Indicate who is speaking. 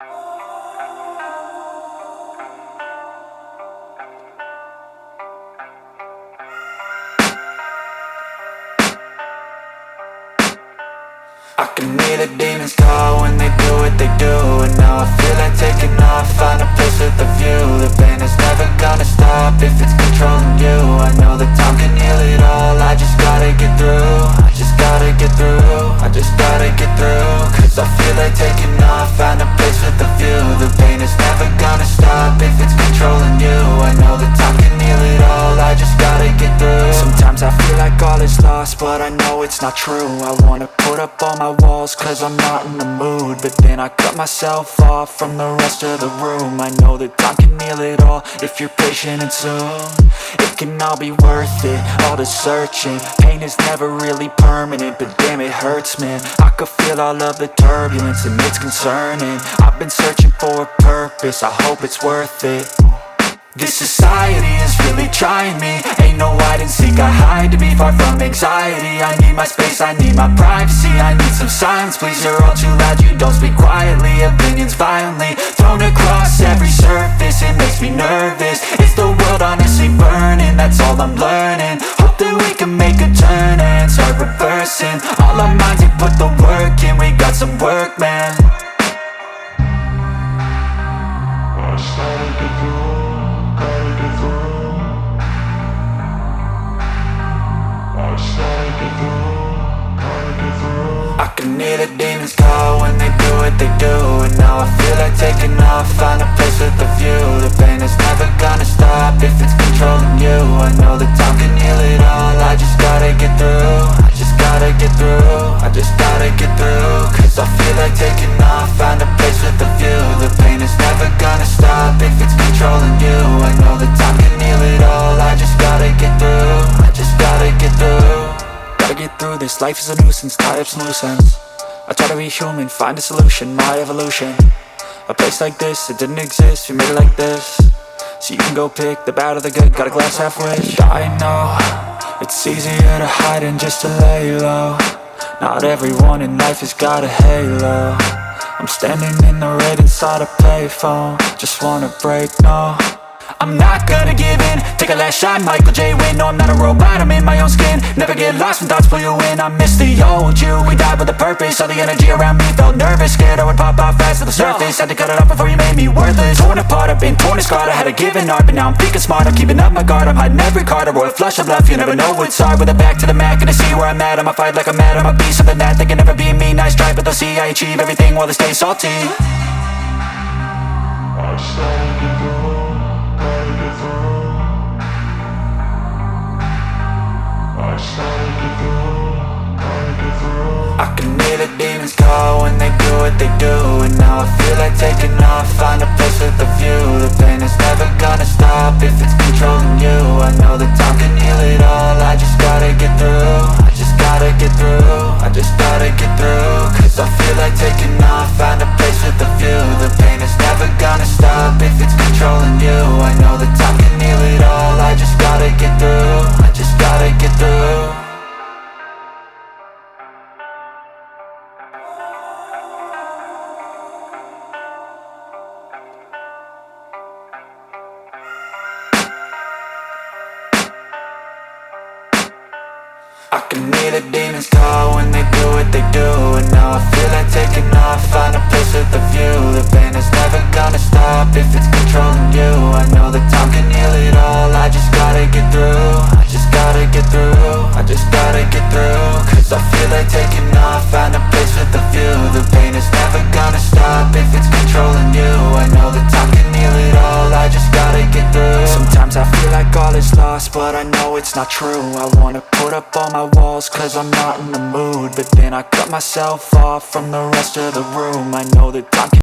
Speaker 1: I can hear the demons call when they do what they do. And now I feel like taking off, find a place with a view. The pain is never gonna stop if it's controlling you. I know that time can heal it all, I just gotta get through. I just gotta get through, I just gotta get through. Cause I feel like taking off, find a place with a view. The pain is never gonna stop if it's controlling you. I know that time can heal it all, I just gotta get through. Sometimes I feel like all is lost, but I know it's not true. I wanna put up all my walls cause I'm not in the mood, but then I cut myself off from the rest of the room. I know that time can heal it all if you're patient, and soon it can all be worth it, all the searching. Pain is never really permanent, but damn it hurts, man. I could feel all of the turbulence and it's concerning. I've been searching for a purpose, I hope it's worth it. This society is really trying me. Ain't no hide and seek, I hide to be far from anxiety. I need my space, I need my privacy. I need some silence, please, you're all too loud. You don't speak quietly, opinions violently thrown across every surface. It makes me nervous, it's the world honestly burning. That's all I'm learning, hope that we can make a turn and start reversing. All our minds, we put the work in, we got some work, man. I can hear the demons call when they do what they do. And now I feel like taking off, find a place with a view. The pain is never gonna stop if it's controlling you. I know that time can heal it all, I just gotta get through. I just gotta get through, I just gotta get through. Cause I feel like taking off, find a place with a view. The pain is never gonna stop if it's controlling you. I know that time can heal it all, I just gotta get through. I just gotta get through. Gotta get through this, life is a nuisance, tie up some loose ends. I try to be human, find a solution, my evolution. A place like this, it didn't exist, we made it like this. So you can go pick the bad or the good, got a glass half wish. I know, it's easier to hide than just to lay low. Not everyone in life has got a halo. I'm standing in the red inside a payphone, just wanna break, no. I'm not gonna give in, take a last shot, Michael J. Win. No, I'm not a robot, I'm in my own skin. Never get lost when thoughts pull you in. I miss the old you, we died with a purpose. All the energy around me felt nervous, scared I would pop off fast to the surface. Had to cut it off before you made me worthless. Torn apart, I've been torn and scarred. I had a given art, but now I'm thinking smart. I'm keeping up my guard, I'm hiding every card. A royal flush of love, you never know what's hard. With a back to the mat, gonna see where I'm at. I'ma fight like I'm mad, I'ma be something that they can never be me. Nice try, but they'll see I achieve everything while they stay salty. I can hear the demons call when they do what they do. And now I feel like taking off, find a place with a view. The pain is never gonna stop if it's controlling you. I know that time can heal it all, I just gotta get through. I just gotta get through, I just gotta get through. Cause I feel like taking off, find a place with a view. The pain is never gonna stop if it's controlling you. I know that time can heal it all, I just gotta get through. I just gotta get through. I can hear the demons call when they do what they do. And now I feel like taking off, find a place with a view. The pain is never gonna stop if it's controlling you. I know that time can heal it all, I just gotta get through. I just gotta get through, I just gotta get through. Cause I feel like taking off, find a place with a view. The pain is never gonna stop if it's controlling you. I know that time can heal it all, I just gotta get through. Sometimes I feel like all is lost, but I know it's not true. I wanna put up all my walls cause I'm not in the mood, but then I cut myself off from the rest of the room. I know that time can